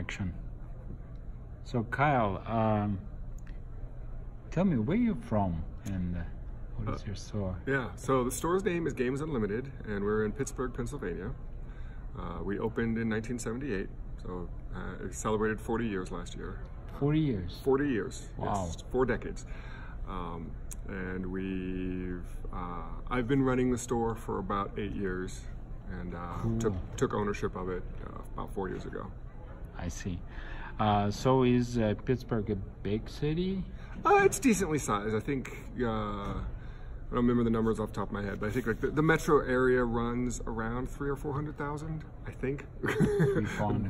action. So Kyle, tell me where you're from and what is your store? Yeah, so the store's name is Games Unlimited, and we're in Pittsburgh, Pennsylvania. We opened in 1978, so it celebrated 40 years last year. 40 years? 40 years. Wow. Yes, 4 decades. And I've been running the store for about 8 years, and cool. took ownership of it about 4 years ago. I see. So is Pittsburgh a big city? It's decently sized. I think, I don't remember the numbers off the top of my head, but I think like the metro area runs around 300,000 or 400,000, I think.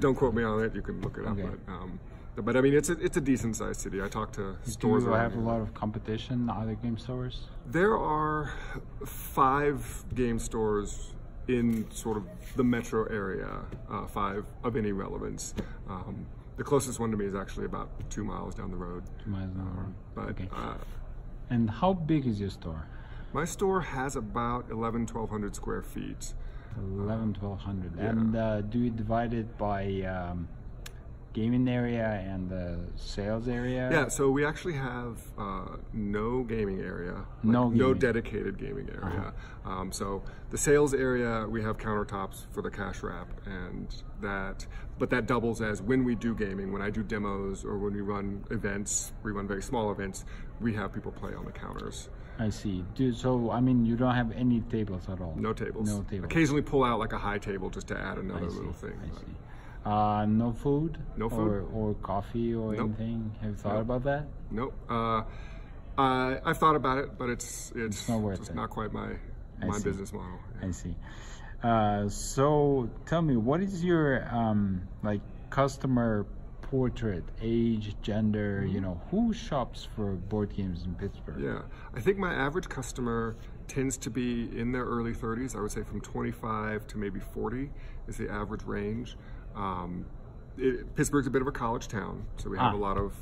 Don't quote me on it, you can look it up. Okay. But I mean, it's a decent sized city. I talk to stores. Do you have a lot of competition, other game stores? There are 5 game stores in sort of the metro area, 5 of any relevance. The closest one to me is actually about 2 miles down the road. 2 miles down the road. But, okay. And how big is your store? My store has about 1,100 square feet. 1,100. Yeah. And do you divide it by gaming area and the sales area? Yeah, so we actually have no gaming area, no dedicated gaming area. So the sales area, we have countertops for the cash wrap, but that doubles as when we do gaming, when I do demos or when we run events, we run very small events, we have people play on the counters. I see. So, I mean, you don't have any tables at all? No tables. No tables. Occasionally pull out like a high table just to add another little thing. I see. No food? No food. Or coffee or nope. anything? Have you thought about that? Nope. I've thought about it, but it's not worth just it. not quite my business model. Yeah. I see. So tell me, what is your like customer portrait, age, gender, you know, who shops for board games in Pittsburgh? Yeah, I think my average customer tends to be in their early 30s. I would say from 25 to maybe 40 is the average range. Pittsburgh's a bit of a college town, so we have a lot of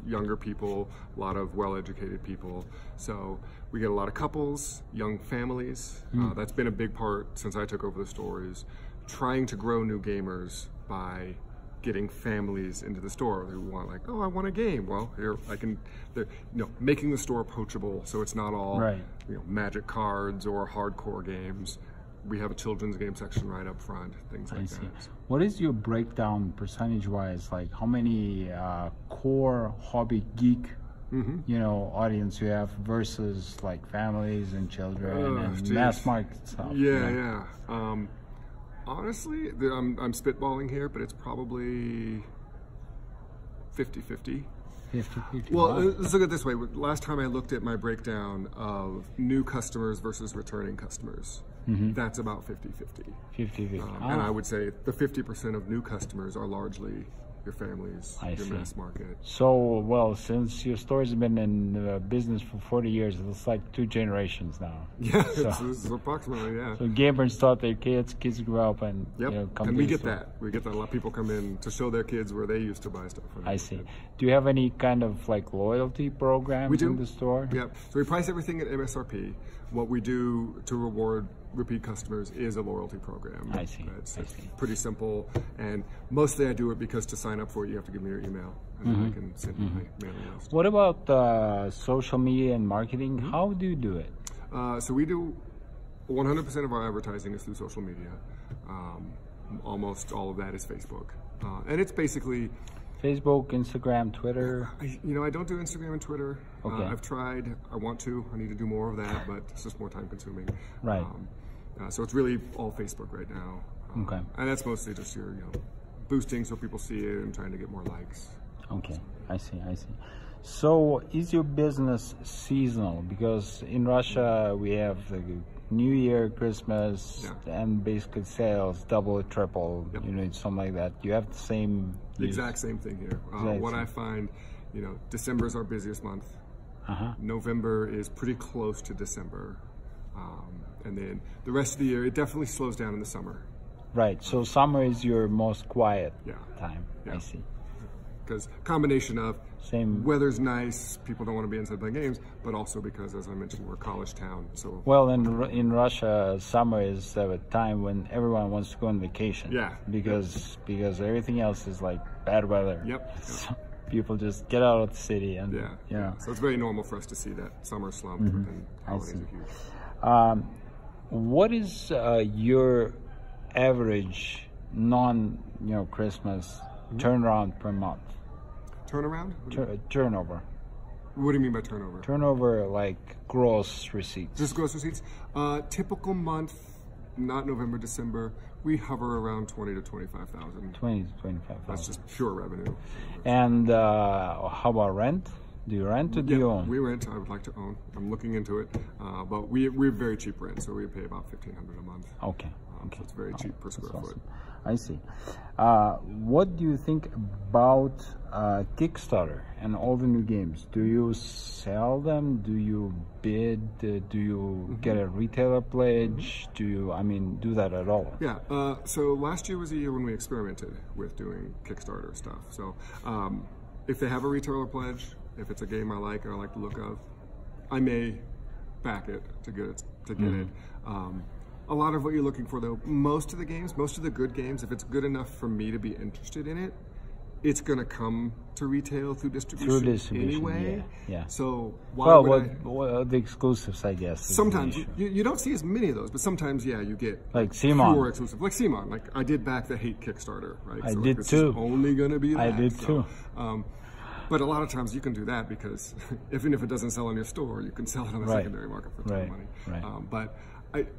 younger people, a lot of well-educated people. So we get a lot of couples, young families. That's been a big part since I took over the store, is trying to grow new gamers by getting families into the store who want, like, oh, I want a game. Well, here I can, making the store approachable, so it's not all magic cards or hardcore games. We have a children's game section right up front, things like that. What is your breakdown percentage-wise? Like, how many core hobby geek, audience you have versus like families and children and mass market stuff? Yeah. Honestly, I'm spitballing here, but it's probably 50-50. 50-50. Well, let's look at it this way. Last time I looked at my breakdown of new customers versus returning customers, that's about 50-50. 50-50. And I would say the 50% of new customers are largely your families, your mass market. So, well, since your store has been in business for 40 years, it's like 2 generations now. Yeah, so, it's approximately, yeah. So gamers taught their kids grow up and come and to we the get store. that. We get that. A lot of people come in to show their kids where they used to buy stuff. I see. Do you have any kind of like loyalty programs in the store? Yep. So we price everything at MSRP. What we do to reward repeat customers is a loyalty program. I see. It's pretty simple, and mostly I do it because to sign up for it, you have to give me your email, and then I can send you my mailing list. What about social media and marketing? How do you do it? So we do 100% of our advertising is through social media. Almost all of that is Facebook, and it's basically Facebook, Instagram, Twitter. I don't do Instagram and Twitter. Okay. I've tried. I want to. I need to do more of that, but it's just more time consuming. Right. So it's really all Facebook right now. Okay. And that's mostly just your, boosting so people see it and trying to get more likes. Okay, I see. So is your business seasonal? Because in Russia we have the New Year, Christmas, and basically sales double or triple, something like that. You have the same... The exact same thing here. What I find, December is our busiest month. November is pretty close to December. And then the rest of the year, it definitely slows down in the summer. Right, so summer is your most quiet time. Yeah. I see. because combination of same weather's nice, people don't want to be inside playing games, but also because, as I mentioned, we're a college town. So well, in Russia, summer is a time when everyone wants to go on vacation. Yeah. Because everything else is like bad weather. Yep. So people just get out of the city and yeah. So it's very normal for us to see that summer slump, and holidays are huge. What is your average Christmas turnaround per month? Turnaround? Turnover. What do you mean by turnover? Turnover, like gross receipts. Just gross receipts. Typical month, not November, December, we hover around 20 to 25,000. 20 to 25,000. That's just pure revenue. And how about rent? Do you rent or do you own? We rent. I would like to own. I'm looking into it, but we have very cheap rent, so we pay about $1,500 a month. Okay. So it's very cheap per square foot. I see. What do you think about Kickstarter and all the new games? Do you sell them? Do you bid? Do you get a retailer pledge? Do you, do that at all? Yeah. So last year was a year when we experimented with doing Kickstarter stuff. So if they have a retailer pledge, if it's a game I like or I like the look of, I may back it to get it. A lot of what you're looking for, though, most of the games, most of the good games, if it's good enough for me to be interested in it, it's going to come to retail through distribution anyway. Yeah. So why would the exclusives, I guess. Sometimes you don't see as many of those, but sometimes you get like Simon. Pure exclusive, like Simon. Like I did back the Hate Kickstarter, right? I so did this too. Is only going to be that. I did too. But a lot of times you can do that because even if it doesn't sell in your store, you can sell it on the secondary market for a ton of money. Right. But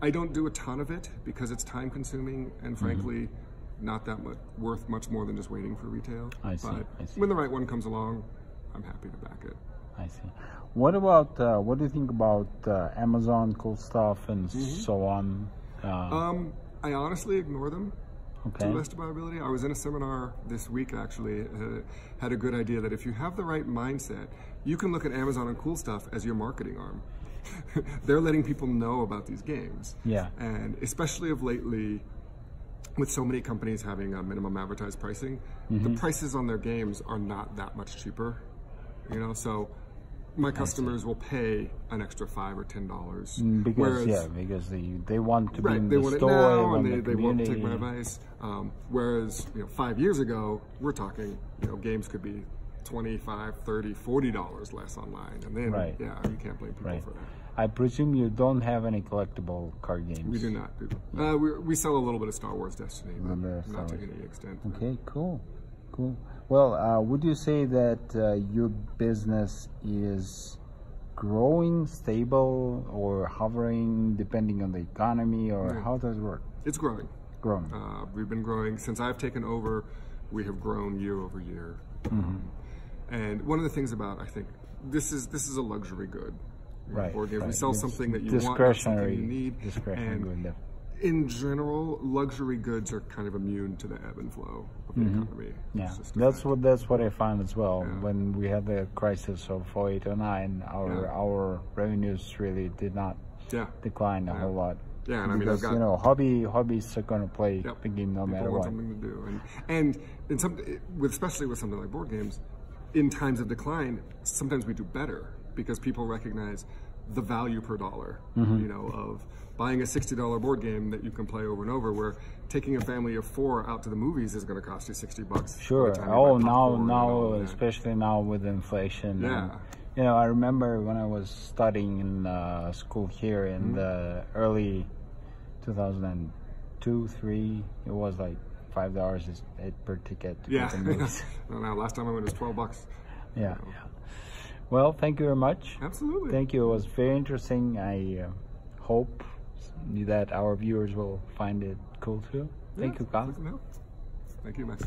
I don't do a ton of it because it's time consuming and frankly not that much worth much more than just waiting for retail. I see. When the right one comes along, I'm happy to back it. I see. What about what do you think about Amazon cool stuff and so on? I honestly ignore them. Okay. To the best of my ability. I was in a seminar this week actually, had a good idea that if you have the right mindset, you can look at Amazon and cool stuff as your marketing arm. They're letting people know about these games. Yeah. And especially of lately, with so many companies having a minimum advertised pricing, the prices on their games are not that much cheaper. So my customers will pay an extra $5 or $10 because they want to be in they the want store, it now, and they won't take my advice. Whereas 5 years ago, we're talking games could be $25, $30, $40 less online, and then you can't blame people for that. I presume you don't have any collectible card games. We do not. We sell a little bit of Star Wars Destiny, but not to any extent. Okay, cool. Well, would you say that your business is growing, stable, or hovering, depending on the economy, or how does it work? It's growing. Growing. We've been growing since I've taken over. We have grown year over year. And one of the things about, I think, this is a luxury good. Board games. We sell something that you want, not something you need. And in general, luxury goods are kind of immune to the ebb and flow of the economy. Yeah, that's what I found as well. When we had the crisis of 2008-09, our revenues really did not decline a whole lot. Yeah, and because, hobbies are going to play the game no matter what. Something to do, and especially with something like board games, in times of decline, sometimes we do better because people recognize the value per dollar. Of buying a $60 board game that you can play over and over, where taking a family of 4 out to the movies is going to cost you $60. Sure. Oh, now, especially now with inflation. Yeah. And, I remember when I was studying in school here in the early 2002, 3, it was like $5 per ticket to get the movies. No, last time I went it was $12. Yeah. Well, thank you very much. Absolutely. Thank you. It was very interesting. I hope that our viewers will find it cool too. Thank you, Kyle. Thank you, Max.